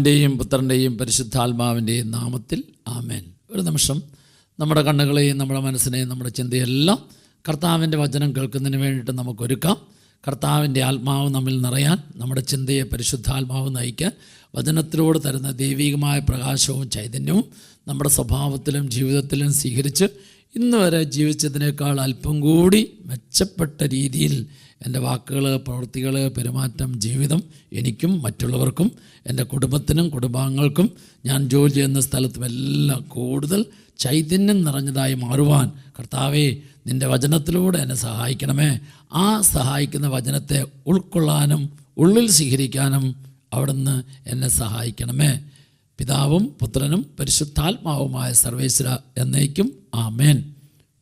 പിതാവിൻ്റെയും പുത്രൻ്റെയും പരിശുദ്ധാത്മാവിൻ്റെയും നാമത്തിൽ ആമേൻ. ഒരു നിമിഷം നമ്മുടെ കണ്ണുകളെയും നമ്മുടെ മനസ്സിനെയും നമ്മുടെ ചിന്തയെല്ലാം കർത്താവിൻ്റെ വചനം കേൾക്കുന്നതിന് വേണ്ടിയിട്ട് നമുക്കൊരുക്കാം. കർത്താവിൻ്റെ ആത്മാവ് നമ്മിൽ നിറയാൻ, നമ്മുടെ ചിന്തയെ പരിശുദ്ധാത്മാവ് നയിക്കാൻ വചനത്തിലൂടെ തരുന്ന ദൈവികമായ പ്രകാശവും ചൈതന്യവും നമ്മുടെ സ്വഭാവത്തിലും ജീവിതത്തിലും സ്വീകരിച്ച് ഇന്ന് വരെ ജീവിച്ചതിനേക്കാൾ അല്പം കൂടി മെച്ചപ്പെട്ട രീതിയിൽ എൻ്റെ വാക്കുകൾ, പ്രവൃത്തികൾ, പെരുമാറ്റം, ജീവിതം എനിക്കും മറ്റുള്ളവർക്കും എൻ്റെ കുടുംബത്തിനും കുടുംബാംഗങ്ങൾക്കും ഞാൻ ജോലി ചെയ്യുന്ന സ്ഥലത്തുമെല്ലാം കൂടുതൽ ചൈതന്യം നിറഞ്ഞതായി മാറുവാൻ കർത്താവേ നിൻ്റെ വചനത്തിലൂടെ എന്നെ സഹായിക്കണമേ. ആ സഹായിക്കുന്ന വചനത്തെ ഉൾക്കൊള്ളാനും ഉള്ളിൽ സ്വീകരിക്കാനും അവിടുന്ന് എന്നെ സഹായിക്കണമേ. പിതാവും പുത്രനും പരിശുദ്ധാത്മാവുമായ സർവേശ്വര എന്നേക്കും ആമേൻ.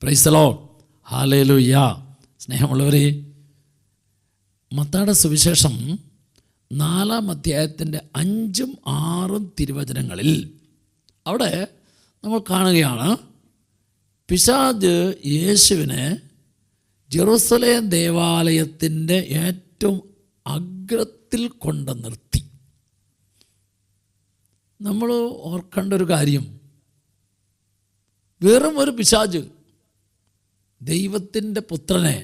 Praise the Lord. ഹല്ലേലൂയ. സ്നേഹമുള്ളവരെ, മത്തായിയുടെ സുവിശേഷം 4-ാം അധ്യായത്തിൻ്റെ 5ഉം 6ഉം തിരുവചനങ്ങളിൽ അവിടെ നമ്മൾ കാണുകയാണ്, പിശാച് യേശുവിനെ ജെറുസലേം ദേവാലയത്തിൻ്റെ ഏറ്റവും അഗ്രത്തിൽ കൊണ്ട് നിർത്തി. നമ്മൾ ഓർക്കേണ്ട ഒരു കാര്യം, വെറും ഒരു പിശാച് ദൈവത്തിൻ്റെ പുത്രനെ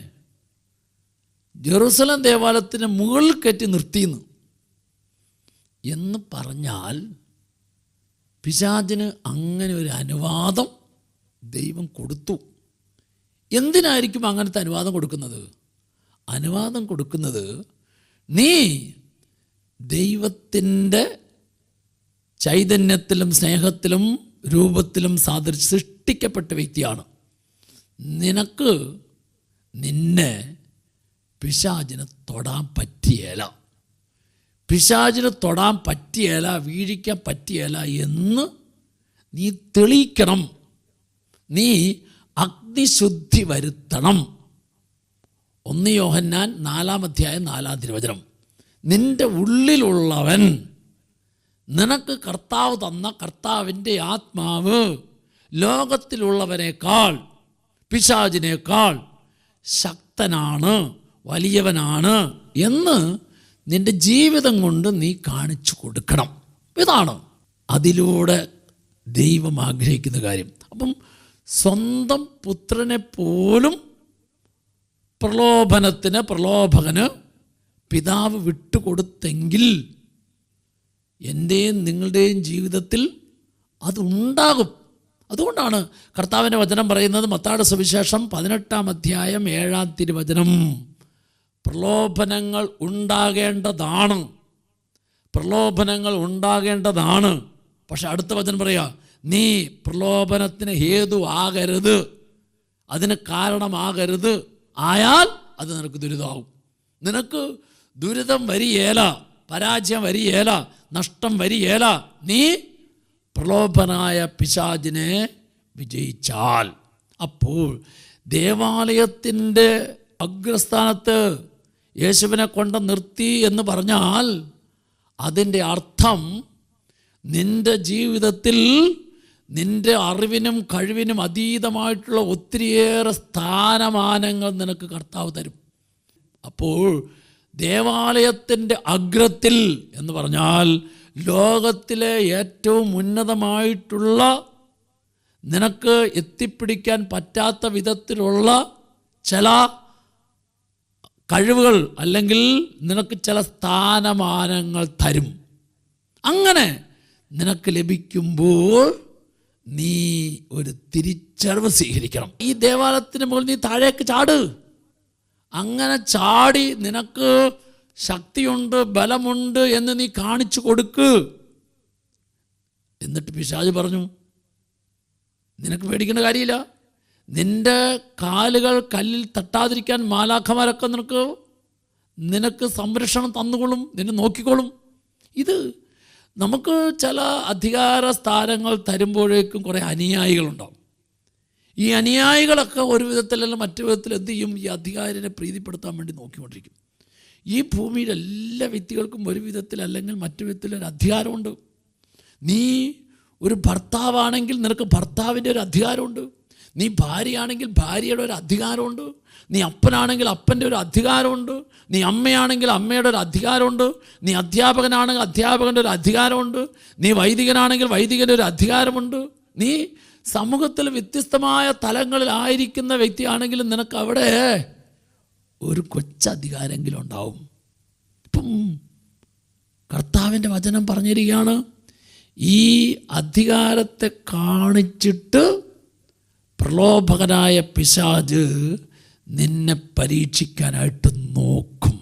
ജെറുസലേം ദേവാലയത്തിന് മുകളിൽ കയറ്റി നിർത്തിയെന്ന് എന്ന് പറഞ്ഞാൽ പിശാചിന് അങ്ങനെ ഒരു അനുവാദം ദൈവം കൊടുത്തു. എന്തിനായിരിക്കും അങ്ങനത്തെ അനുവാദം കൊടുക്കുന്നത്? അനുവാദം കൊടുക്കുന്നത്, നീ ദൈവത്തിൻ്റെ ചൈതന്യത്തിലും സ്നേഹത്തിലും രൂപത്തിലും സൃഷ്ടിക്കപ്പെട്ട വ്യക്തിയാണ്. നിനക്ക് നിന്നെ പിശാചിന് തൊടാൻ പറ്റിയേല, പിശാചിന് തൊടാൻ പറ്റിയേല, വീഴിക്കാൻ പറ്റിയേല എന്ന് നീ തെളിയിക്കണം. നീ അഗ്നിശുദ്ധി വരുത്തണം. 1 യോഹന്നാൻ 4-ാം അധ്യായം 4-ാം തിരുവചനം. നിൻ്റെ ഉള്ളിലുള്ളവൻ, നിനക്ക് കർത്താവ് തന്ന കർത്താവിൻ്റെ ആത്മാവ് ലോകത്തിലുള്ളവനേക്കാൾ, പിശാചിനേക്കാൾ ശക്തനാണ്, വലിയവനാണ് എന്ന് നിൻ്റെ ജീവിതം കൊണ്ട് നീ കാണിച്ചു കൊടുക്കണം. ഇതാണ് അതിലൂടെ ദൈവം ആഗ്രഹിക്കുന്ന കാര്യം. അപ്പം സ്വന്തം പുത്രനെ പോലും പ്രലോഭകന് പിതാവ് വിട്ടുകൊടുത്തെങ്കിൽ എൻ്റെയും നിങ്ങളുടെയും ജീവിതത്തിൽ അതുണ്ടാകും. അതുകൊണ്ടാണ് കർത്താവിൻ്റെ വചനം പറയുന്നത്, മത്തായിയുടെ സുവിശേഷം 18-ാം അധ്യായം 7-ാം തിരുവചനം, പ്രലോഭനങ്ങൾ ഉണ്ടാകേണ്ടതാണ്, പ്രലോഭനങ്ങൾ ഉണ്ടാകേണ്ടതാണ്. പക്ഷെ അടുത്ത വചനം പറയുക, നീ പ്രലോഭനത്തിന് ഹേതു ആകരുത്, അതിന് കാരണമാകരുത്. ആയാൽ അത് നിനക്ക് ദുരിതമാവും. നിനക്ക് ദുരിതം വരിയേല, പരാജയം വരിയേല, നഷ്ടം വരിയേല, നീ പ്രലോഭനായ പിശാചിനെ വിജയിച്ചാൽ. അപ്പോൾ ദേവാലയത്തിൻ്റെ അഗ്രസ്ഥാനത്ത് യേശുവിനെ കൊണ്ട് നിർത്തി എന്ന് പറഞ്ഞാൽ അതിൻ്റെ അർത്ഥം നിൻ്റെ ജീവിതത്തിൽ നിൻ്റെ അറിവിനും കഴിവിനും അതീതമായിട്ടുള്ള ഒത്തിരിയേറെ സ്ഥാനമാനങ്ങൾ നിനക്ക് കർത്താവ് തരും. അപ്പോൾ ദേവാലയത്തിൻ്റെ അഗ്രത്തിൽ എന്ന് പറഞ്ഞാൽ ലോകത്തിലെ ഏറ്റവും ഉന്നതമായിട്ടുള്ള, നിനക്ക് എത്തിപ്പിടിക്കാൻ പറ്റാത്ത വിധത്തിലുള്ള ചില കഴിവുകൾ അല്ലെങ്കിൽ നിനക്ക് ചില സ്ഥാനമാനങ്ങൾ തരും. അങ്ങനെ നിനക്ക് ലഭിക്കുമ്പോൾ നീ ഒരു തിരിച്ചറിവ് സ്വീകരിക്കണം. ഈ ദേവാലയത്തിന് മുകളിൽ നീ താഴേക്ക് ചാട്. അങ്ങനെ ചാടി നിനക്ക് ശക്തിയുണ്ട്, ബലമുണ്ട് എന്ന് നീ കാണിച്ചു കൊടുക്ക്. എന്നിട്ട് പിശാച് പറഞ്ഞു, നിനക്ക് പേടിക്കേണ്ട കാര്യമില്ല, നിൻ്റെ കാലുകൾ കല്ലിൽ തട്ടാതിരിക്കാൻ മാലാഖമാരൊക്കെ നിനക്ക് സംരക്ഷണം തന്നുകൊള്ളും, നിന്നെ നോക്കിക്കോളും. ഇത് നമുക്ക് ചില അധികാര സ്ഥാനങ്ങൾ തരുമ്പോഴേക്കും കുറേ അനുയായികളുണ്ടാവും. ഈ അനുയായികളൊക്കെ ഒരു വിധത്തിലല്ല മറ്റു വിധത്തിൽ എന്ത് ചെയ്യും? ഈ അധികാരിനെ പ്രീതിപ്പെടുത്താൻ വേണ്ടി നോക്കിക്കൊണ്ടിരിക്കും. ഈ ഭൂമിയിൽ എല്ലാ വ്യക്തികൾക്കും ഒരു വിധത്തിൽ അല്ലെങ്കിൽ മറ്റു വിധത്തിലൊരു അധികാരമുണ്ട്. നീ ഒരു ഭർത്താവാണെങ്കിൽ നിനക്ക് ഭർത്താവിൻ്റെ ഒരു അധികാരമുണ്ട്. നീ ഭാര്യയാണെങ്കിൽ ഭാര്യയുടെ ഒരു അധികാരമുണ്ട്, നീ അപ്പനാണെങ്കിൽ അപ്പൻ്റെ ഒരു അധികാരമുണ്ട്, നീ അമ്മയാണെങ്കിൽ അമ്മയുടെ ഒരു അധികാരമുണ്ട്, നീ അധ്യാപകനാണെങ്കിൽ അധ്യാപകൻ്റെ ഒരു അധികാരമുണ്ട്, നീ വൈദികനാണെങ്കിൽ വൈദികൻ്റെ ഒരു അധികാരമുണ്ട്. നീ സമൂഹത്തിൽ വ്യത്യസ്തമായ തലങ്ങളിലായിരിക്കുന്ന വ്യക്തിയാണെങ്കിലും നിനക്ക് അവിടെ ഒരു കൊച്ചധികാരമെങ്കിലും ഉണ്ടാവും. ഇപ്പം കർത്താവിൻ്റെ വചനം പറഞ്ഞിരിക്കുകയാണ്, ഈ അധികാരത്തെ കാണിച്ചിട്ട് പ്രലോഭകനായ പിശാച് നിന്നെ പരീക്ഷിക്കാനായിട്ട് നോക്കും.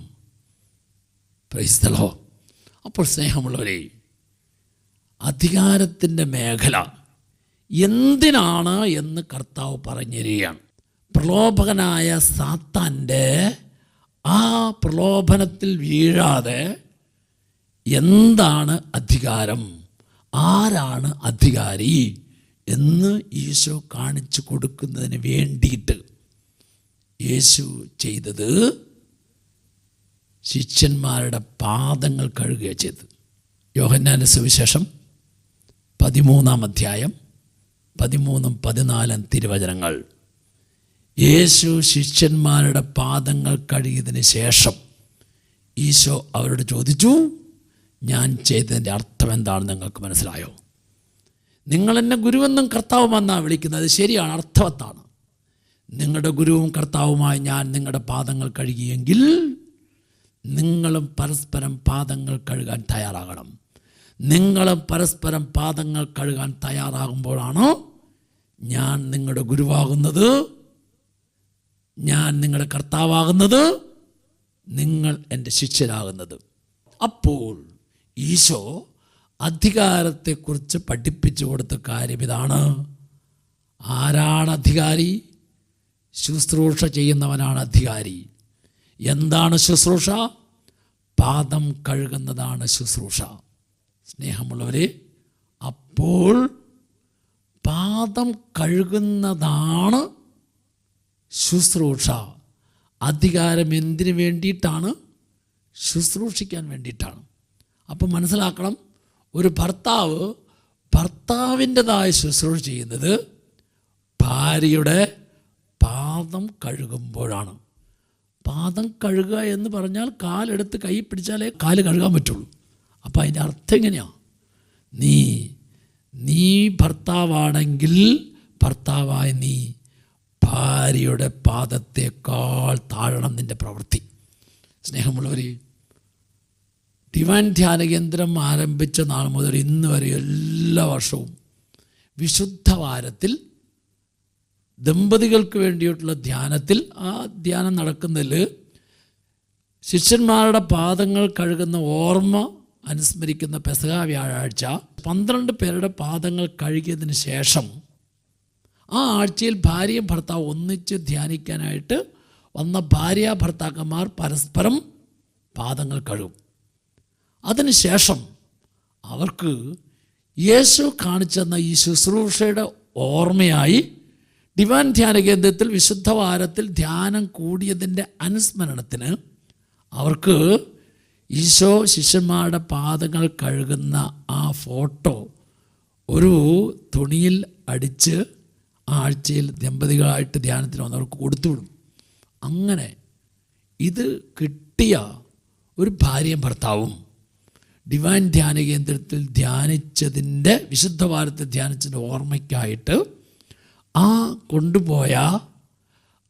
Price the Lord. അപ്പോൾ സ്നേഹമുള്ളവരെ, അധികാരത്തിൻ്റെ മേഖല എന്തിനാണ് എന്ന് കർത്താവ് പറഞ്ഞിരിക്കുകയാണ്. പ്രലോഭകനായ സാത്താൻ്റെ ആ പ്രലോഭനത്തിൽ വീഴാതെ എന്താണ് അധികാരം, ആരാണ് അധികാരി എന്ന് ഈശോ കാണിച്ചു കൊടുക്കുന്നതിന് വേണ്ടിയിട്ട് യേശു ചെയ്തത് ശിഷ്യന്മാരുടെ പാദങ്ങൾ കഴുകുകയാണ് ചെയ്തത്. യോഹന്നാന്റെ സുവിശേഷം 13-ാം അധ്യായം 13-14 തിരുവചനങ്ങൾ. യേശു ശിഷ്യന്മാരുടെ പാദങ്ങൾ കഴുകിയതിന് ശേഷം ഈശോ അവരോട് ചോദിച്ചു, ഞാൻ ചെയ്തതിൻ്റെ അർത്ഥം എന്താണെന്ന് നിങ്ങൾക്ക് മനസ്സിലായോ? നിങ്ങൾ എന്നെ ഗുരുവെന്നും കർത്താവുമെന്നാണ് വിളിക്കുന്നത്, ശരിയാണ്, അർത്ഥവത്താണ്. നിങ്ങളുടെ ഗുരുവും കർത്താവുമായി ഞാൻ നിങ്ങളുടെ പാദങ്ങൾ കഴുകിയെങ്കിൽ നിങ്ങളും പരസ്പരം പാദങ്ങൾ കഴുകാൻ തയ്യാറാകണം. നിങ്ങളും പരസ്പരം പാദങ്ങൾ കഴുകാൻ തയ്യാറാകുമ്പോഴാണ് ഞാൻ നിങ്ങളുടെ ഗുരുവാകുന്നത്, ഞാൻ നിങ്ങളുടെ കർത്താവാകുന്നത്, നിങ്ങൾ എൻ്റെ ശിഷ്യരാകുന്നത്. അപ്പോൾ ഈശോ അധികാരത്തെക്കുറിച്ച് പഠിപ്പിച്ചു കൊടുത്ത കാര്യം ഇതാണ്. ആരാണ് അധികാരി? ശുശ്രൂഷ ചെയ്യുന്നവനാണ് അധികാരി. എന്താണ് ശുശ്രൂഷ? പാദം കഴുകുന്നതാണ് ശുശ്രൂഷ. സ്നേഹമുള്ളവരെ, അപ്പോൾ പാദം കഴുകുന്നതാണ് ശുശ്രൂഷ. അധികാരം എന്തിനു വേണ്ടിയിട്ടാണ്? ശുശ്രൂഷിക്കാൻ വേണ്ടിയിട്ടാണ്. അപ്പം മനസ്സിലാക്കണം, ഒരു ഭർത്താവ് ഭർത്താവിൻ്റെതായ ശുശ്രൂഷ ചെയ്യുന്നത് ഭാര്യയുടെ പാദം കഴുകുമ്പോഴാണ്. പാദം കഴുകുക എന്ന് പറഞ്ഞാൽ കാലെടുത്ത് കൈ പിടിച്ചാലേ കാല് കഴുകാൻ പറ്റുള്ളൂ. അപ്പം അതിൻ്റെ അർത്ഥം എങ്ങനെയാണ്? നീ ഭർത്താവാണെങ്കിൽ ഭർത്താവായ നീ ഭാര്യയുടെ പാദത്തേക്കാൾ താഴണം നിൻ്റെ പ്രവൃത്തി. സ്നേഹമുള്ളവർ, ഡിവൈൻ ധ്യാന കേന്ദ്രം ആരംഭിച്ച നാൾ മുതൽ ഇന്ന് വരെ എല്ലാ വർഷവും വിശുദ്ധ വാരത്തിൽ ദമ്പതികൾക്ക് വേണ്ടിയിട്ടുള്ള ധ്യാനത്തിൽ, ആ ധ്യാനം നടക്കുന്നതിൽ ശിഷ്യന്മാരുടെ പാദങ്ങൾ കഴുകുന്ന ഓർമ്മ അനുസ്മരിക്കുന്ന പെസഹ വ്യാഴാഴ്ച 12 പേരുടെ പാദങ്ങൾ കഴുകിയതിന് ശേഷം ആ ആഴ്ചയിൽ ഭാര്യയും ഭർത്താവ് ഒന്നിച്ച് ധ്യാനിക്കാനായിട്ട് വന്ന ഭാര്യ ഭർത്താക്കന്മാർ പരസ്പരം പാദങ്ങൾ കഴുകും. അതിനുശേഷം അവർക്ക് യേശു കാണിച്ചെന്ന ഈ ശുശ്രൂഷയുടെ ഓർമ്മയായി ഡിവൈൻ ധ്യാന കേന്ദ്രത്തിൽ വിശുദ്ധ വാരത്തിൽ ധ്യാനം കൂടിയതിൻ്റെ അനുസ്മരണത്തിന് അവർക്ക് ഈശോ ശിഷ്യന്മാരുടെ പാദങ്ങൾ കഴുകുന്ന ആ ഫോട്ടോ ഒരു തുണിയിൽ അടിച്ച് ആഴ്ചയിൽ ദമ്പതികളായിട്ട് ധ്യാനത്തിന് വന്നവർക്ക് കൊടുത്തുവിടും. അങ്ങനെ ഇത് കിട്ടിയ ഒരു ഭാര്യയും ഭർത്താവും ഡിവൈൻ ധ്യാന കേന്ദ്രത്തിൽ ധ്യാനിച്ചതിൻ്റെ, വിശുദ്ധ വാരത്തിൽ ധ്യാനിച്ചതിൻ്റെ ഓർമ്മയ്ക്കായിട്ട് ആ കൊണ്ടുപോയ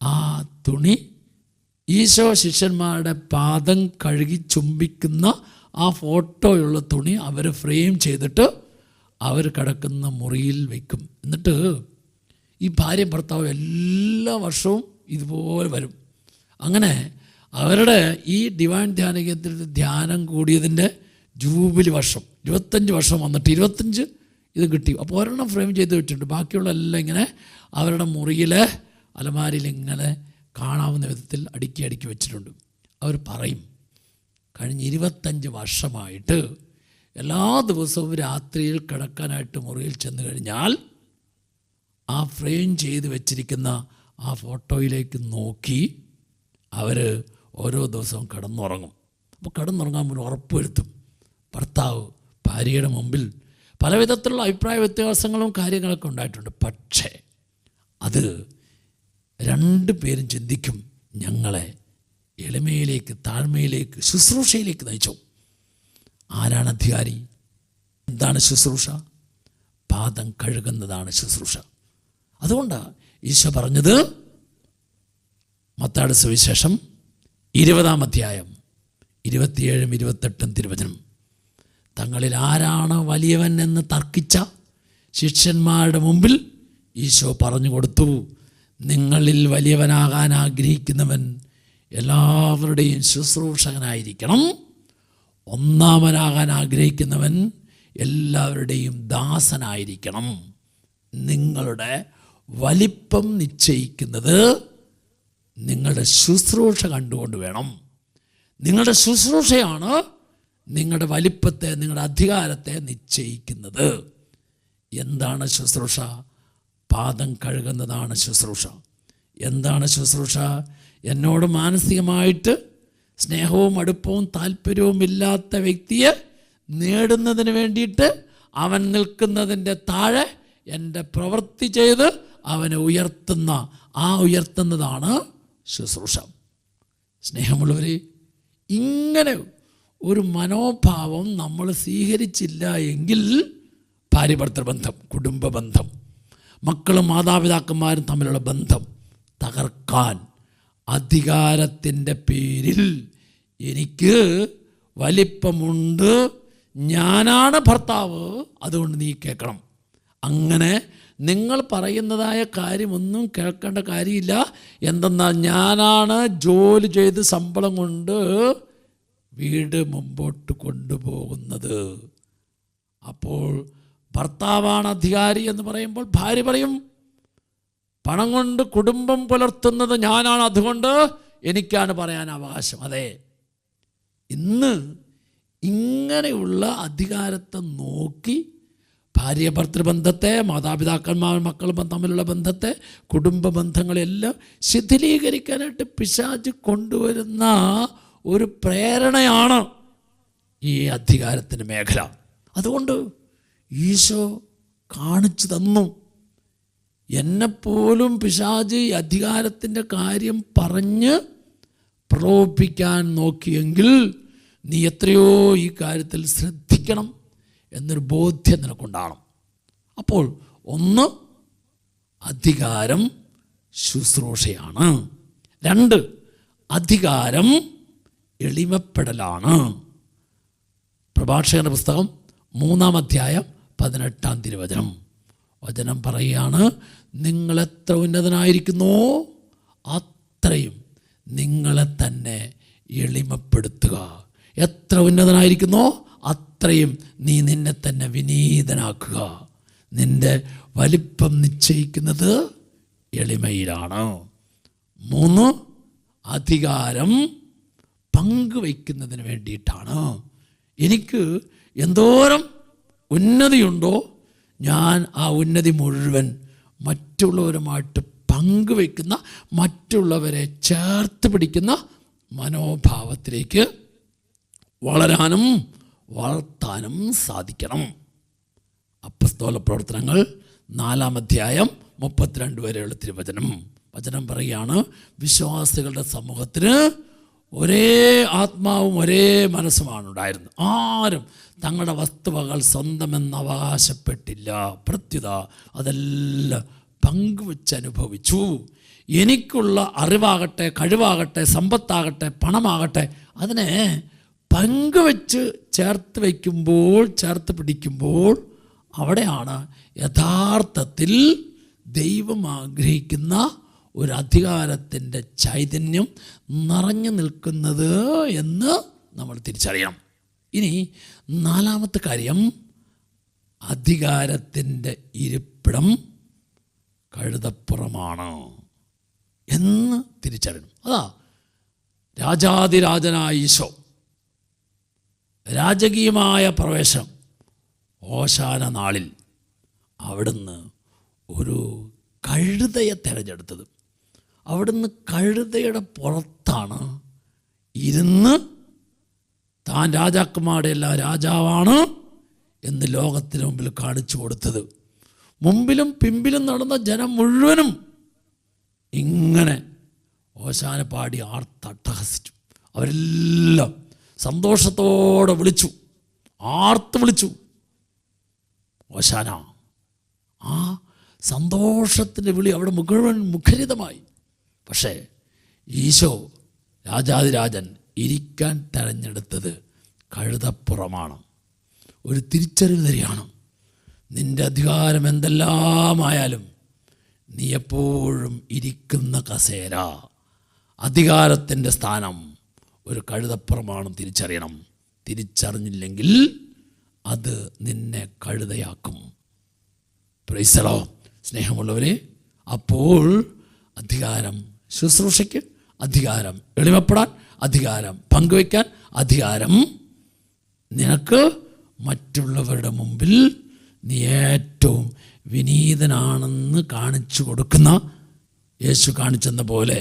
ആ തുണി ഈശോ ശിഷ്യന്മാരുടെ പാദം കഴുകി ചുംബിക്കുന്ന ആ ഫോട്ടോയുള്ള തുണി അവർ ഫ്രെയിം ചെയ്തിട്ട് അവർ കിടക്കുന്ന മുറിയിൽ വയ്ക്കും. എന്നിട്ട് ഈ ഭാര്യയും ഭർത്താവും എല്ലാ വർഷവും ഇതുപോലെ വരും. അങ്ങനെ അവരുടെ ഈ ഡിവൈൻ ധ്യാന കേന്ദ്രത്തിൽ ധ്യാനം കൂടിയതിൻ്റെ ജൂബിലി വർഷം 25 വർഷം വന്നിട്ട് 25 ഇത് കിട്ടി. അപ്പോൾ ഒരെണ്ണം ഫ്രെയിം ചെയ്ത് വെച്ചിട്ടുണ്ട്, ബാക്കിയുള്ള എല്ലാം ഇങ്ങനെ അവരുടെ മുറിയിലെ അലമാരിയിൽ ഇങ്ങനെ കാണാവുന്ന വിധത്തിൽ അടുക്കി അടുക്കി വെച്ചിട്ടുണ്ട്. അവർ പറയും, കഴിഞ്ഞ 25 വർഷമായിട്ട് എല്ലാ ദിവസവും രാത്രിയിൽ കിടക്കാനായിട്ട് മുറിയിൽ ചെന്ന് കഴിഞ്ഞാൽ ആ ഫ്രെയിം ചെയ്ത് വെച്ചിരിക്കുന്ന ആ ഫോട്ടോയിലേക്ക് നോക്കി അവർ ഓരോ ദിവസവും കിടന്നുറങ്ങും. അപ്പോൾ കിടന്നുറങ്ങാൻ മുന്നേ ഉറപ്പ് വരുത്തും. ഭർത്താവ് ഭാര്യയുടെ മുമ്പിൽ പല വിധത്തിലുള്ള അഭിപ്രായ വ്യത്യാസങ്ങളും കാര്യങ്ങളൊക്കെ ഉണ്ടായിട്ടുണ്ട്. പക്ഷേ അത് രണ്ടു പേരും ചിന്തിക്കും, ഞങ്ങളെ എളിമയിലേക്ക്, താഴ്മയിലേക്ക്, ശുശ്രൂഷയിലേക്ക് നയിച്ചു. ആരാണ് അധികാരി? എന്താണ് ശുശ്രൂഷ? പാദം കഴുകുന്നതാണ് ശുശ്രൂഷ. അതുകൊണ്ടാണ് ഈശോ പറഞ്ഞത്, മത്തായിയുടെ സുവിശേഷം 20-ാം അധ്യായം 27-ഉം 28-ഉം തിരുവചനം, തങ്ങളിൽ ആരാണ് വലിയവൻ എന്ന് തർക്കിച്ച ശിഷ്യന്മാരുടെ മുമ്പിൽ ഈശോ പറഞ്ഞു കൊടുത്തു, നിങ്ങളിൽ വലിയവനാകാൻ ആഗ്രഹിക്കുന്നവൻ എല്ലാവരുടെയും ശുശ്രൂഷകനായിരിക്കണം. ഒന്നാമനാകാൻ ആഗ്രഹിക്കുന്നവൻ എല്ലാവരുടെയും ദാസനായിരിക്കണം. നിങ്ങളുടെ വലിപ്പം നിശ്ചയിക്കുന്നത് നിങ്ങളുടെ ശുശ്രൂഷ കണ്ടുകൊണ്ട് വേണം. നിങ്ങളുടെ ശുശ്രൂഷയാണ് നിങ്ങളുടെ വലിപ്പത്തെ, നിങ്ങളുടെ അധികാരത്തെ നിശ്ചയിക്കുന്നത്. എന്താണ് ശുശ്രൂഷ? പാദം കഴുകുന്നതാണ് ശുശ്രൂഷ. എന്താണ് ശുശ്രൂഷ? എന്നോട് മാനസികമായിട്ട് സ്നേഹവും അടുപ്പവും താല്പര്യവും ഇല്ലാത്ത വ്യക്തിയെ നേടുന്നതിന് വേണ്ടിയിട്ട് അവൻ നിൽക്കുന്നതിൻ്റെ താഴെ എൻ്റെ പ്രവൃത്തി ചെയ്ത് അവനെ ഉയർത്തുന്നതാണ് ശുശ്രൂഷ. സ്നേഹമുള്ളവരെ, ഇങ്ങനെ ഒരു മനോഭാവം നമ്മൾ സ്വീകരിച്ചില്ല എങ്കിൽ ഭാര്യ-ഭർത്തൃബന്ധം, കുടുംബ ബന്ധം, മക്കളും മാതാപിതാക്കന്മാരും തമ്മിലുള്ള ബന്ധം തകർക്കാൻ അധികാരത്തിൻ്റെ പേരിൽ എനിക്ക് വലിപ്പമുണ്ട്, ഞാനാണ് ഭർത്താവ്, അതുകൊണ്ട് നീ കേൾക്കണം, അങ്ങനെ നിങ്ങൾ പറയുന്നതായ കാര്യമൊന്നും കേൾക്കേണ്ട കാര്യമില്ല. എന്തെന്നാൽ ഞാനാണ് ജോലി ചെയ്ത് ശമ്പളം കൊണ്ട് വീട് മുമ്പോട്ട് കൊണ്ടുപോകുന്നത്. അപ്പോൾ ഭർത്താവാണ് അധികാരി എന്ന് പറയുമ്പോൾ ഭാര്യ പറയും, പണം കൊണ്ട് കുടുംബം പുലർത്തുന്നത് ഞാനാണ്, അതുകൊണ്ട് എനിക്കാണ് പറയാൻ അവകാശം. അതെ, ഇന്ന് ഇങ്ങനെയുള്ള അധികാരത്തെ നോക്കി ഭാര്യ ഭർത്തൃബന്ധത്തെ, മാതാപിതാക്കന്മാരും മക്കളും തമ്മിലുള്ള ബന്ധത്തെ, കുടുംബ ബന്ധങ്ങളെല്ലാം ശിഥിലീകരിക്കാനായിട്ട് പിശാച് കൊണ്ടുവരുന്ന ഒരു പ്രേരണയാണ് ഈ അധികാരത്തിൻ്റെ മേഖല. അതുകൊണ്ട് ഈശോ കാണിച്ചു തന്നു, എന്നെപ്പോലും പിശാച് ഈ അധികാരത്തിൻ്റെ കാര്യം പറഞ്ഞ് പ്രലോഭിപ്പിക്കാൻ നോക്കിയെങ്കിൽ നീ എത്രയോ ഈ കാര്യത്തിൽ ശ്രദ്ധിക്കണം എന്നൊരു ബോധ്യം നിനക്കുണ്ടാകണം. അപ്പോൾ ഒന്ന്, അധികാരം ശുശ്രൂഷയാണ്. 2, അധികാരം എളിമപ്പെടലാണ്. പ്രഭാഷകന്റെ പുസ്തകം 3-ാം അധ്യായം 18-ാം തിരുവചനം വചനം പറയുകയാണ്, നിങ്ങളെത്ര ഉന്നതനായിരിക്കുന്നോ അത്രയും നിങ്ങളെ തന്നെ എളിമപ്പെടുത്തുക. എത്ര ഉന്നതനായിരിക്കുന്നോ അത്രയും നീ നിന്നെ തന്നെ വിനീതനാക്കുക. നിന്റെ വലിപ്പം നിശ്ചയിക്കുന്നത് എളിമയിലാണ്. 3, അധികാരം പങ്കുവയ്ക്കുന്നതിന് വേണ്ടിയിട്ടാണ്. എനിക്ക് എന്തോരം ഉന്നതിയുണ്ടോ ഞാൻ ആ ഉന്നതി മുഴുവൻ മറ്റുള്ളവരുമായിട്ട് പങ്കുവയ്ക്കുന്ന, മറ്റുള്ളവരെ ചേർത്ത് പിടിക്കുന്ന മനോഭാവത്തിലേക്ക് വളരാനും വളർത്താനും സാധിക്കണം. അപ്പസ്തോല പ്രവർത്തനങ്ങൾ 4-ാം അധ്യായം 32 വരെയുള്ള വചനം പറയുകയാണ്, വിശ്വാസികളുടെ സമൂഹത്തിന് ഒരേ ആത്മാവും ഒരേ മനസ്സുമാണ് ഉണ്ടായിരുന്നത്. ആരും തങ്ങളുടെ വസ്തുവകൾ സ്വന്തമെന്ന് അവകാശപ്പെട്ടില്ല. പ്രത്യുത അതെല്ലാം പങ്കുവെച്ച് അനുഭവിച്ചു. എനിക്കുള്ള അറിവാകട്ടെ, കഴിവാകട്ടെ, സമ്പത്താകട്ടെ, പണമാകട്ടെ, അതിനെ പങ്കുവെച്ച് ചേർത്ത് പിടിക്കുമ്പോൾ അവിടെയാണ് യഥാർത്ഥത്തിൽ ദൈവം ആഗ്രഹിക്കുന്ന ഒരു അധികാരത്തിൻ്റെ ചൈതന്യം നിറഞ്ഞു നിൽക്കുന്നത് എന്ന് നമ്മൾ തിരിച്ചറിയണം. ഇനി 4-ാമത്തെ കാര്യം, അധികാരത്തിൻ്റെ ഇരിപ്പിടം കഴുതപ്പുറമാണ് എന്ന് തിരിച്ചറിയണം. അതാ രാജാതിരാജനായ ഈശോ രാജകീയമായ പ്രവേശം ഓശാന നാളിൽ അവിടുന്ന് ഒരു കഴുതയെ തിരഞ്ഞെടുത്തത്. അവിടുന്ന് കഴുതയുടെ പുറത്താണ് ഇരുന്ന് താൻ രാജാക്കന്മാരുടെ എല്ലാം രാജാവാണ് എന്ന് ലോകത്തിന് മുമ്പിൽ കാണിച്ചു കൊടുത്തത്. മുമ്പിലും പിമ്പിലും നടന്ന ജനം മുഴുവനും ഇങ്ങനെ ഓശാന പാടി ആർത്തട്ടഹസിച്ചു. അവരെല്ലാം സന്തോഷത്തോടെ വിളിച്ചു, ആർത്ത് വിളിച്ചു ഓശാന. ആ സന്തോഷത്തിൻ്റെ വിളി അവിടെ മുഴുവൻ മുഖരിതമായി. പക്ഷേ ഈശോ രാജാതിരാജൻ ഇരിക്കാൻ തിരഞ്ഞെടുത്തത് കഴുതപ്പുറമാണ്. ഒരു തിരിച്ചറിവ് തരികയാണ്, നിൻ്റെ അധികാരം എന്തെല്ലാമായാലും നീ എപ്പോഴും ഇരിക്കുന്ന കസേര, അധികാരത്തിൻ്റെ സ്ഥാനം ഒരു കഴുതപ്പുറമാണ്. തിരിച്ചറിയണം. തിരിച്ചറിഞ്ഞില്ലെങ്കിൽ അത് നിന്നെ കഴുതയാക്കും. Price the Lord. സ്നേഹമുള്ളവരെ, അപ്പോൾ അധികാരം ശുശ്രൂഷയ്ക്ക്, അധികാരം എളിമപ്പെടാൻ, അധികാരം പങ്കുവയ്ക്കാൻ, അധികാരം നിനക്ക് മറ്റുള്ളവരുടെ മുമ്പിൽ നീ ഏറ്റവും വിനീതനാണെന്ന് കാണിച്ചു കൊടുക്കുന്ന, യേശു കാണിച്ചെന്ന പോലെ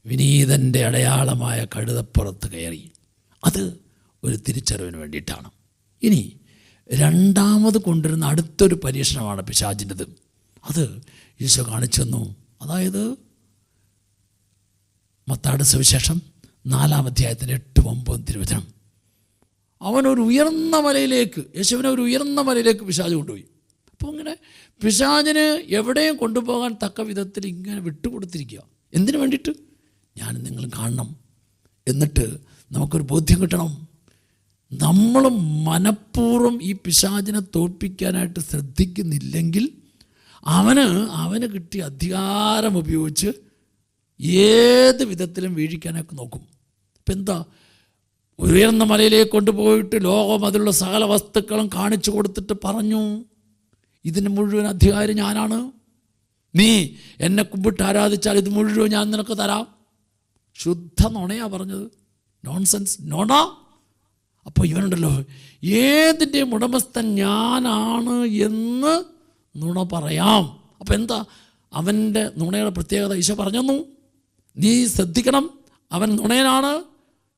വിനീതൻ്റെ അടയാളമായ കഴുതപ്പുറത്ത് കയറി. അത് ഒരു തിരിച്ചറിവിന് വേണ്ടിയിട്ടാണ്. ഇനി രണ്ടാമത് കൊണ്ടുവരുന്ന അടുത്തൊരു പരീക്ഷണമാണ് പിശാചിൻ്റെത്. അത് ഈശോ കാണിച്ചു തന്നു. അതായത് മത്തായിയുടെ സുവിശേഷം 4-ാം അധ്യായത്തിൻ്റെ 8-9 തിരുവചനം. അവനൊരു ഉയർന്ന മലയിലേക്ക്, യേശുവിനെ ഒരു ഉയർന്ന മലയിലേക്ക് പിശാച് കൊണ്ടുപോയി. അപ്പോൾ ഇങ്ങനെ പിശാചിന് എവിടെയും കൊണ്ടുപോകാൻ തക്ക വിധത്തിൽ ഇങ്ങനെ വിട്ടുകൊടുത്തിരിക്കുക. എന്തിനു വേണ്ടിയിട്ട്? ഞാനും നിങ്ങളും കാണണം, എന്നിട്ട് നമുക്കൊരു ബോധ്യം കിട്ടണം. നമ്മൾ മനഃപൂർവ്വം ഈ പിശാചിനെ തോൽപ്പിക്കാനായിട്ട് ശ്രദ്ധിക്കുന്നില്ലെങ്കിൽ അവന് കിട്ടിയ അധികാരം ഉപയോഗിച്ച് ഏത് വിധത്തിലും വീഴിക്കാനൊക്കെ നോക്കും. ഇപ്പം എന്താ, ഉയർന്ന മലയിലേക്ക് കൊണ്ടുപോയിട്ട് ലോകം അതിലുള്ള സകല വസ്തുക്കളും കാണിച്ചു കൊടുത്തിട്ട് പറഞ്ഞു, ഇതിന് മുഴുവൻ അധികാരം ഞാനാണ്, നീ എന്നെ കുമ്പിട്ട് ആരാധിച്ചാൽ ഇത് മുഴുവൻ ഞാൻ നിനക്ക് തരാം. ശുദ്ധ നുണയാ പറഞ്ഞത്, നോൺസെൻസ്, നോണ. അപ്പോൾ ഇവനുണ്ടല്ലോ, ഏതിൻ്റെയും ഉടമസ്ഥൻ ഞാനാണ് എന്ന് നുണ പറയാം. അപ്പം എന്താ അവൻ്റെ നുണയുടെ പ്രത്യേകത? ഈശോ പറഞ്ഞു, നീ ശ്രദ്ധിക്കണം, അവൻ നുണയനാണ്.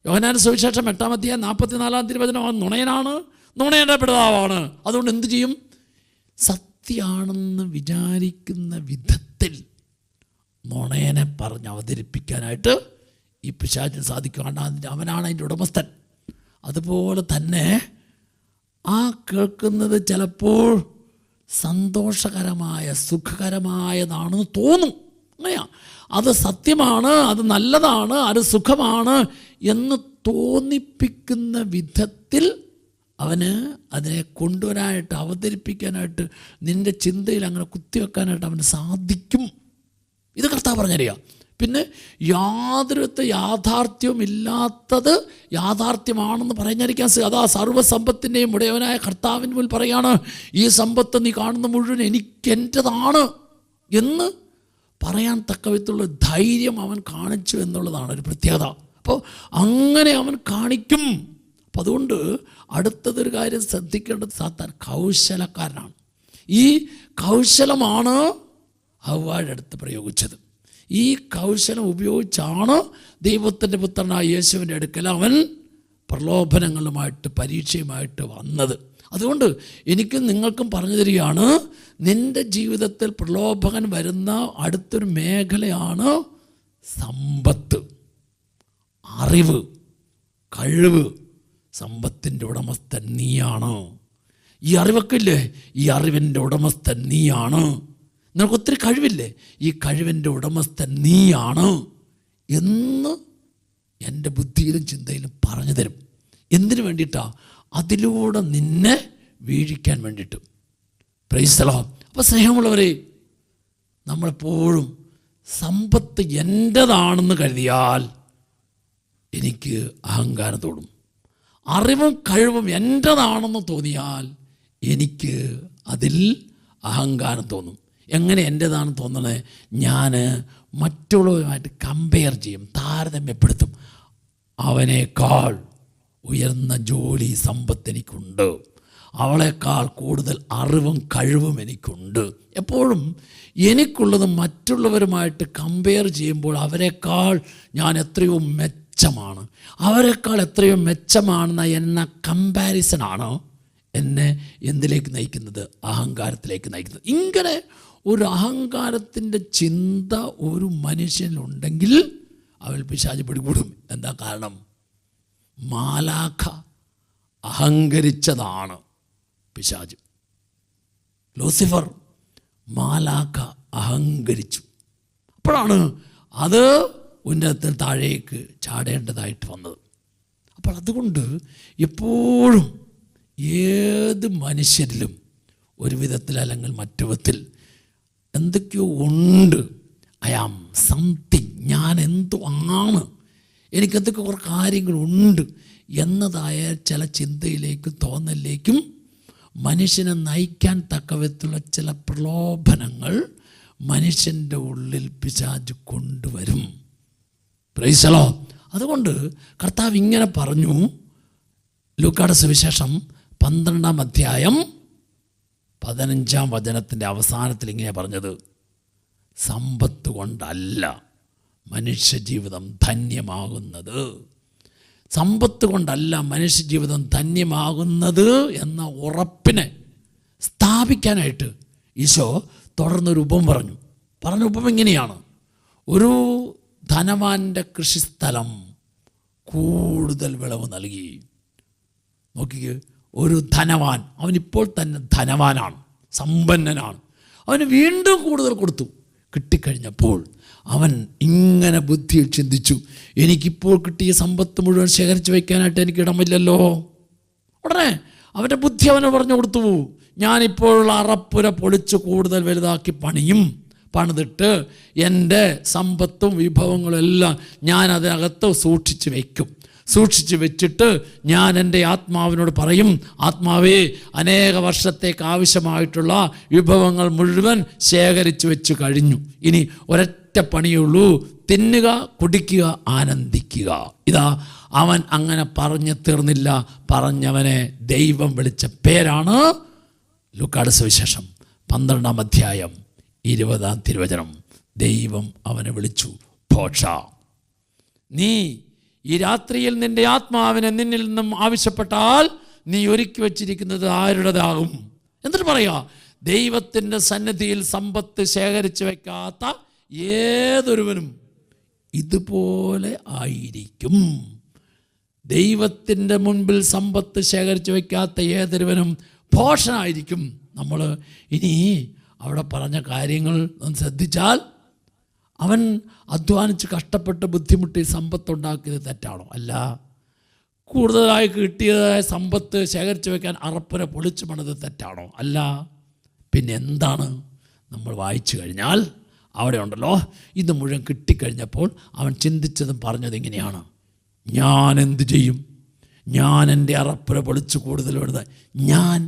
യോഹന്നാന്റെ സുവിശേഷം 8-ാം അധ്യായം 44-ാം തിരുവചനം, അവൻ നുണയനാണ്, നുണയുടെ പിതാവാണ്. അതുകൊണ്ട് എന്ത് ചെയ്യും? സത്യമാണെന്ന് വിചാരിക്കുന്ന വിധത്തിൽ നുണയനെ പറഞ്ഞ് അവതരിപ്പിക്കാനായിട്ട് ഈ പിശാചിന് സാധിക്കുകയാണ്. അവനാണ് അതിൻ്റെ ഉടമസ്ഥൻ. അതുപോലെ തന്നെ ആ കേൾക്കുന്നത് ചിലപ്പോൾ സന്തോഷകരമായ സുഖകരമായതാണെന്ന് തോന്നും. അങ്ങനെയാ, അത് സത്യമാണ്, അത് നല്ലതാണ്, അത് സുഖമാണ് എന്ന് തോന്നിപ്പിക്കുന്ന വിധത്തിൽ അവന് അതിനെ കൊണ്ടുവരാനായിട്ട്, അവതരിപ്പിക്കാനായിട്ട്, നിൻ്റെ ചിന്തയിൽ അങ്ങനെ കുത്തിവെക്കാനായിട്ട് അവന് സാധിക്കും. ഇത് കർത്താവ് പറഞ്ഞറിയാം. പിന്നെ യാതൊരു യാഥാർത്ഥ്യവും ഇല്ലാത്തത് യാഥാർത്ഥ്യമാണെന്ന് പറഞ്ഞിരിക്കാൻ. അതാ സർവ്വസമ്പത്തിൻ്റെയും ഉടയവനായ കർത്താവിന് മുന്നിൽ പറയാണ്, ഈ സമ്പത്ത് നീ കാണുന്ന മുഴുവൻ എനിക്കെൻ്റെതാണ് എന്ന് പറയാൻ തക്ക വിധത്തിലുള്ള ധൈര്യം അവൻ കാണിച്ചു എന്നുള്ളതാണ് ഒരു പ്രത്യേകത. അപ്പോൾ അങ്ങനെ അവൻ കാണിക്കും. അപ്പം അതുകൊണ്ട് അടുത്തതൊരു കാര്യം ശ്രദ്ധിക്കേണ്ടത്, സാത്താൻ കൗശലക്കാരനാണ്. ഈ കൗശലമാണ് ഹവ്വായുടെ അടുത്ത് പ്രയോഗിച്ചത്. ഈ കൗശലം ഉപയോഗിച്ചാണ് ദൈവത്തിൻ്റെ പുത്രനായ യേശുവിൻ്റെ അടുക്കൽ അവൻ പ്രലോഭനങ്ങളുമായിട്ട്, പരീക്ഷയുമായിട്ട് വന്നത്. അതുകൊണ്ട് എനിക്കും നിങ്ങൾക്കും പറഞ്ഞു തരികയാണ്, നിൻ്റെ ജീവിതത്തിൽ പ്രലോഭകൻ വരുന്ന അടുത്തൊരു മേഖലയാണ് സമ്പത്ത്, അറിവ്, കഴിവ്. സമ്പത്തിൻ്റെ ഉടമസ്ഥൻ നീയാണ്. ഈ അറിവൊക്കെ ഇല്ലേ, ഈ അറിവിൻ്റെ ഉടമസ്ഥൻ നീയാണ്. നിനക്ക് ഒത്തിരി കഴിവില്ലേ, ഈ കഴിവിൻ്റെ ഉടമസ്ഥൻ നീയാണ് എന്ന് എൻ്റെ ബുദ്ധിയിലും ചിന്തയിലും പറഞ്ഞു തരും. എന്തിനു വേണ്ടിയിട്ടാണ്? അതിലൂടെ നിന്നെ വീഴിക്കാൻ വേണ്ടിയിട്ട്. Price the Lord. അപ്പോൾ സ്നേഹമുള്ളവരെ, നമ്മളെപ്പോഴും സമ്പത്ത് എൻ്റെതാണെന്ന് കരുതിയാൽ എനിക്ക് അഹങ്കാരം തോന്നും. അറിവും കഴിവും എൻ്റെതാണെന്ന് തോന്നിയാൽ എനിക്ക് അതിൽ അഹങ്കാരം തോന്നും. എങ്ങനെ എൻ്റേതാണെന്ന് തോന്നണേ? ഞാൻ മറ്റുള്ളവരുമായിട്ട് കമ്പയർ ചെയ്യും, താരതമ്യപ്പെടുത്തും. അവനേക്കാൾ ഉയർന്ന ജോലി സമ്പത്ത് എനിക്കുണ്ട്, അവളേക്കാൾ കൂടുതൽ അറിവും കഴിവും എനിക്കുണ്ട്. എപ്പോഴും എനിക്കുള്ളത് മറ്റുള്ളവരുമായിട്ട് കമ്പയർ ചെയ്യുമ്പോൾ അവരെക്കാൾ ഞാൻ എത്രയോ മെച്ചമാണ്, അവരെക്കാൾ എത്രയോ മെച്ചമാണെന്ന എന്ന കമ്പാരിസനാണ് എന്നെ എന്തിലേക്ക് നയിക്കുന്നത്? അഹങ്കാരത്തിലേക്ക് നയിക്കുന്നത്. ഇങ്ങനെ ഒരു അഹങ്കാരത്തിൻ്റെ ചിന്ത ഒരു മനുഷ്യനുണ്ടെങ്കിൽ അവൻ പിശാച് പിടികൂടും. എന്താ കാരണം? മാലാഖ അഹങ്കരിച്ചതാണ് പിശാച്. ലൂസിഫർ മാലാഖ അഹങ്കരിച്ചു. അപ്പോഴാണ് അത് ഉന്നതത്തിൽ താഴേക്ക് ചാടേണ്ടതായിട്ട് വന്നത്. അപ്പോൾ അതുകൊണ്ട് എപ്പോഴും ഏത് മനുഷ്യരിലും ഒരു വിധത്തിൽ അല്ലെങ്കിൽ മറ്റു വിധത്തിൽ എന്തൊക്കെയോ ഉണ്ട്. ഐ ആം സംതിങ്, ഞാൻ എന്തോ ആണ്, എനിക്കെന്തൊക്കെ കുറേ കാര്യങ്ങളുണ്ട് എന്നതായ ചില ചിന്തയിലേക്കും തോന്നലിലേക്കും മനുഷ്യനെ നയിക്കാൻ തക്ക വിധത്തിലുള്ള ചില പ്രലോഭനങ്ങൾ മനുഷ്യൻ്റെ ഉള്ളിൽ പിശാച് കൊണ്ടുവരും. Price the Lord. അതുകൊണ്ട് കർത്താവ് ഇങ്ങനെ പറഞ്ഞു. ലൂക്കായുടെ സുവിശേഷം 12-ാം അധ്യായം 15-ാം വചനത്തിൻ്റെ അവസാനത്തിൽ ഇങ്ങനെ പറഞ്ഞത്, സമ്പത്ത് കൊണ്ടല്ല മനുഷ്യജീവിതം ധന്യമാകുന്നത്. സമ്പത്ത് കൊണ്ടല്ല മനുഷ്യജീവിതം ധന്യമാകുന്നത് എന്ന ഉറപ്പിനെ സ്ഥാപിക്കാനായിട്ട് ഈശോ തുടർന്നൊരു ഉപമ പറഞ്ഞു. പറഞ്ഞ ഉപമ ഇങ്ങനെയാണ്: ഒരു ധനവാൻ്റെ കൃഷിസ്ഥലം കൂടുതൽ വിളവ് നൽകി. നോക്കിക്കേ, ഒരു ധനവാൻ, അവനിപ്പോൾ തന്നെ ധനവാനാണ്, സമ്പന്നനാണ്. അവന് വീണ്ടും കൂടുതൽ കൊടുത്തു. കിട്ടിക്കഴിഞ്ഞപ്പോൾ അവൻ ഇങ്ങനെ ബുദ്ധിയിൽ ചിന്തിച്ചു, എനിക്കിപ്പോൾ കിട്ടിയ സമ്പത്ത് മുഴുവൻ ശേഖരിച്ച് വയ്ക്കാനായിട്ട് എനിക്കിടമില്ലല്ലോ. ഉടനെ അവൻ്റെ ബുദ്ധി അവന് പറഞ്ഞു കൊടുത്തു, ഞാനിപ്പോഴുള്ള അറപ്പുര പൊളിച്ച് കൂടുതൽ വലുതാക്കി പണിതിട്ട് എൻ്റെ സമ്പത്തും വിഭവങ്ങളും എല്ലാം ഞാൻ അതിനകത്ത് സൂക്ഷിച്ച് വെച്ചിട്ട് ഞാൻ എൻ്റെ ആത്മാവിനോട് പറയും, ആത്മാവേ, അനേക വർഷത്തേക്ക് ആവശ്യമായിട്ടുള്ള വിഭവങ്ങൾ മുഴുവൻ ശേഖരിച്ച് വെച്ച് കഴിഞ്ഞു. ഇനി ഒരൊറ്റ പണിയുള്ളൂ, തിന്നുക, കുടിക്കുക, ആനന്ദിക്കുക. ഇതാ അവൻ അങ്ങനെ പറഞ്ഞു തീർന്നില്ല. പറഞ്ഞവനെ ദൈവം വിളിച്ച പേരാണ് ലൂക്കായുടെ സുവിശേഷം 12-ാം അധ്യായം 20-ാം തിരുവചനം. ദൈവം അവനെ വിളിച്ചു, ഭോഷ, നീ ഈ രാത്രിയിൽ നിന്റെ ആത്മാവിനെ നിന്നിൽ നിന്നും ആവശ്യപ്പെട്ടാൽ നീ ഒരുക്കി വച്ചിരിക്കുന്നത് ആരുടേതാകും? എന്നിട്ട് പറയാ, ദൈവത്തിൻ്റെ സന്നിധിയിൽ സമ്പത്ത് ശേഖരിച്ച് വെക്കാത്ത ഏതൊരുവനും ഇതുപോലെ ആയിരിക്കും. ദൈവത്തിൻ്റെ മുൻപിൽ സമ്പത്ത് ശേഖരിച്ച് വയ്ക്കാത്ത ഏതൊരുവനും ഭോഷനായിരിക്കും. നമ്മൾ ഇനി അവിടെ പറഞ്ഞ കാര്യങ്ങൾ ശ്രദ്ധിച്ചാൽ, അവൻ അധ്വാനിച്ച് കഷ്ടപ്പെട്ട് ബുദ്ധിമുട്ടി സമ്പത്തുണ്ടാക്കിയത് തെറ്റാണോ? അല്ല. കൂടുതലായി കിട്ടിയതായ സമ്പത്ത് ശേഖരിച്ച് വയ്ക്കാൻ അറപ്പുര പൊളിച്ചു പണിത് തെറ്റാണോ? അല്ല. പിന്നെ എന്താണ്? നമ്മൾ വായിച്ചു കഴിഞ്ഞാൽ അവിടെ ഉണ്ടല്ലോ, ഇത് മുഴുവൻ കിട്ടിക്കഴിഞ്ഞപ്പോൾ അവൻ ചിന്തിച്ചതും പറഞ്ഞത് ഇങ്ങനെയാണ്: ഞാൻ എന്ത് ചെയ്യും? ഞാൻ എൻ്റെ അറപ്പുര പൊളിച്ച് കൂടുതൽ വരുന്നത് ഞാൻ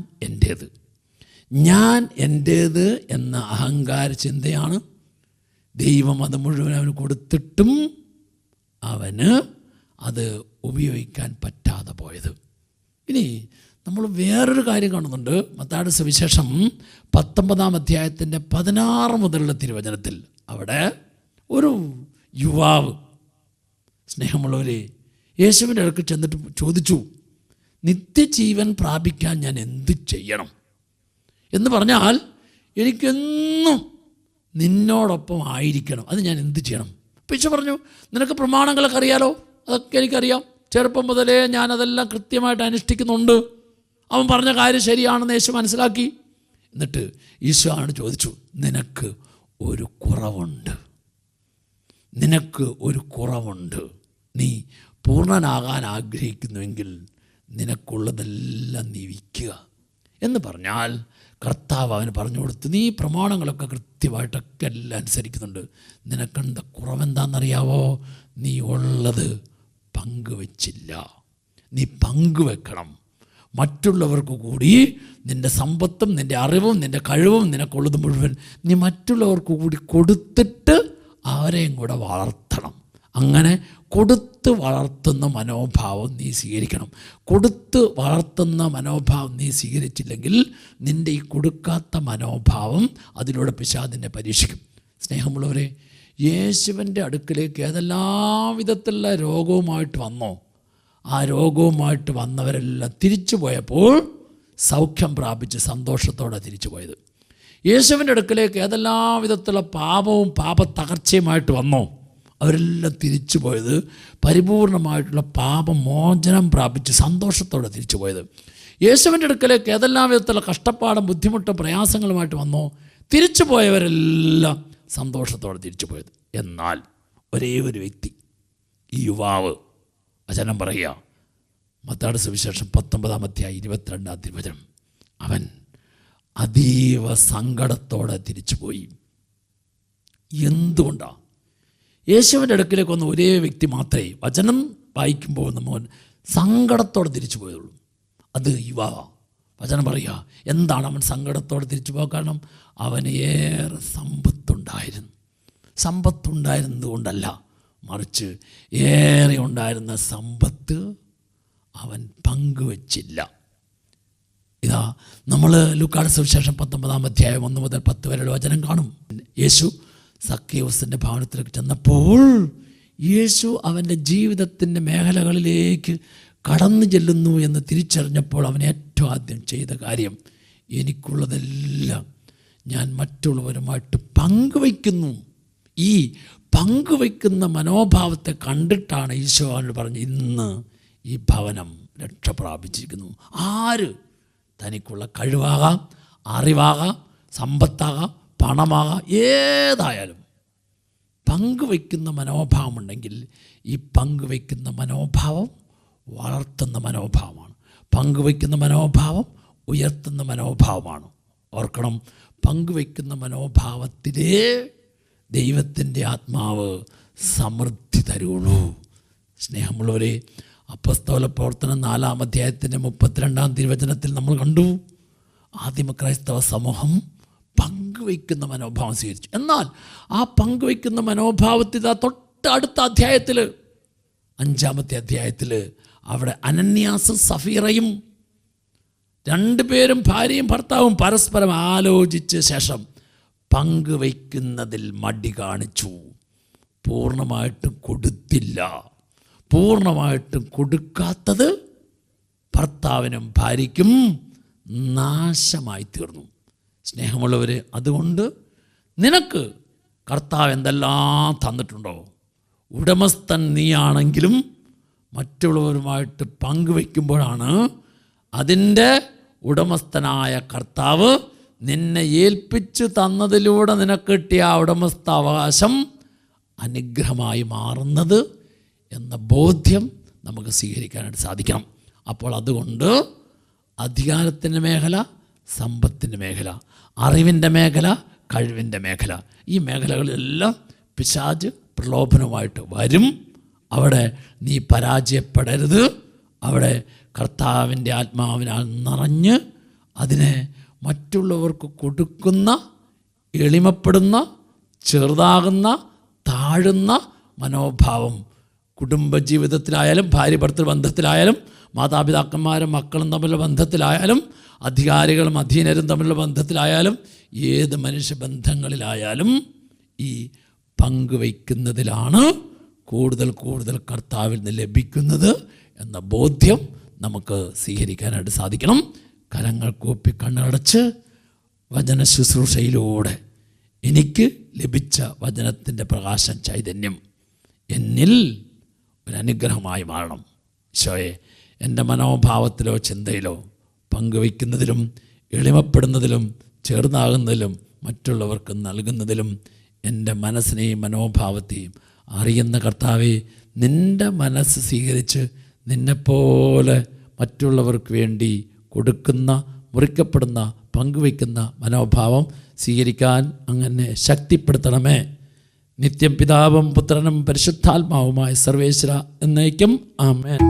എൻ്റേത് എന്ന അഹങ്കാര ചിന്തയാണ്. ദൈവം അത് മുഴുവൻ അവന് കൊടുത്തിട്ടും അവന് അത് ഉപയോഗിക്കാൻ പറ്റാതെ പോയത്. ഇനി നമ്മൾ വേറൊരു കാര്യം കാണുന്നുണ്ട്. മത്തായിയുടെ സുവിശേഷം 19-ാം അധ്യായത്തിൻ്റെ 16 മുതലുള്ള തിരുവചനത്തിൽ അവിടെ ഒരു യുവാവ്, സ്നേഹമുള്ളവരെ, യേശുവിൻ്റെ അടുക്കൽ ചെന്നിട്ട് ചോദിച്ചു, നിത്യജീവൻ പ്രാപിക്കാൻ ഞാൻ എന്ത് ചെയ്യണം എന്ന് പറഞ്ഞാൽ, എനിക്കെന്നും നിന്നോടൊപ്പം ആയിരിക്കണം, അത് ഞാൻ എന്ത് ചെയ്യണം? അപ്പോൾ ഈശോ പറഞ്ഞു, നിനക്ക് പ്രമാണങ്ങളൊക്കെ അറിയാലോ, അതൊക്കെ എനിക്കറിയാം, ചെറുപ്പം മുതലേ ഞാനതെല്ലാം കൃത്യമായിട്ട് അനുഷ്ഠിക്കുന്നുണ്ട്. അവൻ പറഞ്ഞ കാര്യം ശരിയാണെന്ന് യേശു മനസ്സിലാക്കി. എന്നിട്ട് ഈശോ ആണ് ചോദിച്ചു, നിനക്ക് ഒരു കുറവുണ്ട്, നീ പൂർണ്ണനാകാൻ ആഗ്രഹിക്കുന്നുവെങ്കിൽ നിനക്കുള്ളതെല്ലാം നീ വിൽക്കുക എന്ന് പറഞ്ഞാൽ, കർത്താവ് അവന് പറഞ്ഞു കൊടുത്തു, നീ പ്രമാണങ്ങളൊക്കെ കൃത്യമായിട്ടൊക്കെ എല്ലാം അനുസരിക്കുന്നുണ്ട്, നിനക്കെന്താ കുറവെന്താണെന്നറിയാവോ? നീ ഉള്ളത് പങ്കുവെച്ചില്ല. നീ പങ്കുവെക്കണം. മറ്റുള്ളവർക്ക് കൂടി നിൻ്റെ സമ്പത്തും നിൻ്റെ അറിവും നിൻ്റെ കഴിവും നിനക്കുള്ളത് മുഴുവൻ നീ മറ്റുള്ളവർക്ക് കൂടി കൊടുത്തിട്ട് അവരെയും കൂടെ വളർത്തണം. അങ്ങനെ കൊടുത്ത് വളർത്തുന്ന മനോഭാവം നീ സ്വീകരിക്കണം. കൊടുത്ത് വളർത്തുന്ന മനോഭാവം നീ സ്വീകരിച്ചില്ലെങ്കിൽ നിൻ്റെ ഈ കൊടുക്കാത്ത മനോഭാവം അതിലൂടെ പിശാചിനെ പരീക്ഷിക്കും. സ്നേഹമുള്ളവരെ, യേശുവിൻ്റെ അടുക്കിലേക്ക് ഏതെല്ലാം വിധത്തിലുള്ള രോഗവുമായിട്ട് വന്നോ, ആ രോഗവുമായിട്ട് വന്നവരെല്ലാം തിരിച്ചു പോയപ്പോൾ സൗഖ്യം പ്രാപിച്ച് സന്തോഷത്തോടെ തിരിച്ചു പോയത്. യേശുവിൻ്റെ അടുക്കലേക്ക് ഏതെല്ലാം വിധത്തിലുള്ള പാപവും പാപത്തകർച്ചയുമായിട്ട് വന്നോ അവരെല്ലാം തിരിച്ചു പോയത് പരിപൂർണമായിട്ടുള്ള പാപമോചനം പ്രാപിച്ച് സന്തോഷത്തോടെ തിരിച്ചു പോയത്. യേശുവിൻ്റെ അടുക്കലേക്ക് ഏതെല്ലാം വിധത്തിലുള്ള കഷ്ടപ്പാടും ബുദ്ധിമുട്ടും പ്രയാസങ്ങളുമായിട്ട് വന്നോ തിരിച്ചു പോയവരെല്ലാം സന്തോഷത്തോടെ തിരിച്ചു പോയത്. എന്നാൽ ഒരേ ഒരു വ്യക്തി, ഈ യുവാവ്, വചനം പറയുക മത്തായിയുടെ സുവിശേഷം 19:22 അവൻ അതീവ സങ്കടത്തോടെ തിരിച്ചുപോയി. എന്തുകൊണ്ടാണ്? യേശുവിൻ്റെ അടുക്കിലേക്ക് വന്ന ഒരേ വ്യക്തി മാത്രമേ വചനം വായിക്കുമ്പോൾ നമ്മൾ സങ്കടത്തോടെ തിരിച്ചു പോയുള്ളൂ. അത് യുവാവാണ്. വചനം പറയുക എന്താണ് അവൻ സങ്കടത്തോടെ തിരിച്ചു പോകാൻ കാരണം? അവന് ഏറെ സമ്പത്തുണ്ടായിരുന്നത് കൊണ്ടല്ല, മറിച്ച് ഏറെ ഉണ്ടായിരുന്ന സമ്പത്ത് അവൻ പങ്കുവച്ചില്ല. ഇതാ നമ്മൾ ലൂക്കായുടെ സുവിശേഷം 19:1 വരെയുള്ള വചനം കാണും. യേശു സക്കേവൂസിൻ്റെ ഭവനത്തിലേക്ക് ചെന്നപ്പോൾ യേശു അവൻ്റെ ജീവിതത്തിൻ്റെ മേഖലകളിലേക്ക് കടന്നു ചെല്ലുന്നു എന്ന് തിരിച്ചറിഞ്ഞപ്പോൾ അവൻ ഏറ്റവും ആദ്യം ചെയ്ത കാര്യം, എനിക്കുള്ളതെല്ലാം ഞാൻ മറ്റുള്ളവരുമായിട്ട് പങ്കുവയ്ക്കുന്നു. ഈ പങ്കുവയ്ക്കുന്ന മനോഭാവത്തെ കണ്ടിട്ടാണ് ഈശോ അവനോട് പറഞ്ഞ് ഇന്ന് ഈ ഭവനം രക്ഷ പ്രാപിച്ചിരിക്കുന്നു. ആര്? തനിക്കുള്ള കഴിവാകാം, അറിവാകാം, സമ്പത്താകാം, പണമാകാം, ഏതായാലും പങ്കുവയ്ക്കുന്ന മനോഭാവമുണ്ടെങ്കിൽ ഈ പങ്കുവയ്ക്കുന്ന മനോഭാവം വളർത്തുന്ന മനോഭാവമാണ്. പങ്കുവയ്ക്കുന്ന മനോഭാവം ഉയർത്തുന്ന മനോഭാവമാണ്. ഓർക്കണം, പങ്കുവയ്ക്കുന്ന മനോഭാവത്തിലേ ദൈവത്തിൻ്റെ ആത്മാവ് സമൃദ്ധി തരുള്ളൂ. സ്നേഹമുള്ളവരെ, അപ്പസ്തോല പ്രവർത്തനം 4:32 നമ്മൾ കണ്ടു, ആദിമ ക്രൈസ്തവ സമൂഹം പങ്കുവയ്ക്കുന്ന മനോഭാവം സ്വീകരിച്ചു. എന്നാൽ ആ പങ്കുവയ്ക്കുന്ന മനോഭാവത്തിൽ തൊട്ടടുത്ത അധ്യായത്തിൽ 5-ാമത്തെ അധ്യായത്തിൽ അവിടെ അനന്യാസും സഫീറയും രണ്ടുപേരും ഭാര്യയും ഭർത്താവും പരസ്പരം ആലോചിച്ച ശേഷം പങ്കുവയ്ക്കുന്നതിൽ മടി കാണിച്ചു. പൂർണ്ണമായിട്ടും കൊടുത്തില്ല. പൂർണ്ണമായിട്ടും കൊടുക്കാത്തത് ഭർത്താവിനും ഭാര്യയ്ക്കും നാശമായി തീർന്നു. സ്നേഹമുള്ളവർ, അതുകൊണ്ട് നിനക്ക് കർത്താവ് എന്തെല്ലാം തന്നിട്ടുണ്ടോ, ഉടമസ്ഥൻ നീയാണെങ്കിലും മറ്റുള്ളവരുമായിട്ട് പങ്കുവയ്ക്കുമ്പോഴാണ് അതിൻ്റെ ഉടമസ്ഥനായ കർത്താവ് നിന്നെ ഏൽപ്പിച്ചു തന്നതിലൂടെ നിനക്ക് കിട്ടിയ ആ ഉടമസ്ഥാവകാശം അനുഗ്രഹമായി മാറുന്നത് എന്ന ബോധ്യം നമുക്ക് സ്വീകരിക്കാനായിട്ട് സാധിക്കണം. അപ്പോൾ അതുകൊണ്ട് അധികാരത്തിൻ്റെ മേഖല, സമ്പത്തിൻ്റെ മേഖല, അറിവിൻ്റെ മേഖല, കഴിവിൻ്റെ മേഖല, ഈ മേഖലകളിലെല്ലാം പിശാച് പ്രലോഭനമായിട്ട് വരും. അവിടെ നീ പരാജയപ്പെടരുത്. അവിടെ കർത്താവിൻ്റെ ആത്മാവിനാൽ നിറഞ്ഞ് അതിനെ മറ്റുള്ളവർക്ക് കൊടുക്കുന്ന, എളിമപ്പെടുന്ന, ചെറുതാകുന്ന, താഴുന്ന മനോഭാവം കുടുംബജീവിതത്തിലായാലും ഭാര്യ ഭർത്തൃ ബന്ധത്തിലായാലും മാതാപിതാക്കന്മാരും മക്കളും തമ്മിലുള്ള ബന്ധത്തിലായാലും അധികാരികളും അധീനരും തമ്മിലുള്ള ബന്ധത്തിലായാലും ഏത് മനുഷ്യബന്ധങ്ങളിലായാലും ഈ പങ്കുവയ്ക്കുന്നതിലാണ് കൂടുതൽ കർത്താവിൽ നിന്ന് ലഭിക്കുന്നത് എന്ന ബോധ്യം നമുക്ക് സ്വീകരിക്കാനായിട്ട് സാധിക്കണം. കരങ്ങൾ കൂപ്പി കണ്ണടച്ച് വചന ശുശ്രൂഷയിലൂടെ എനിക്ക് ലഭിച്ച വചനത്തിൻ്റെ പ്രകാശം, ചൈതന്യം എന്നിൽ ഒരനുഗ്രഹമായി മാറണം. ഈശോയെ, എൻ്റെ മനോഭാവത്തിലോ ചിന്തയിലോ പങ്കുവയ്ക്കുന്നതിലും എളിമപ്പെടുന്നതിലും ചേർന്നാകുന്നതിലും മറ്റുള്ളവർക്ക് നൽകുന്നതിലും എൻ്റെ മനസ്സിനെയും മനോഭാവത്തെയും അറിയുന്ന കർത്താവെ, നിൻ്റെ മനസ്സ് സ്വീകരിച്ച് നിന്നെപ്പോലെ മറ്റുള്ളവർക്ക് വേണ്ടി കൊടുക്കുന്ന, മുറിക്കപ്പെടുന്ന, പങ്കുവയ്ക്കുന്ന മനോഭാവം സ്വീകരിക്കാൻ അങ്ങനെ ശക്തിപ്പെടുത്തണമേ. നിത്യം പിതാവും പുത്രനും പരിശുദ്ധാത്മാവുമായ സർവേശ്വര എന്നേക്കും ആമേൻ.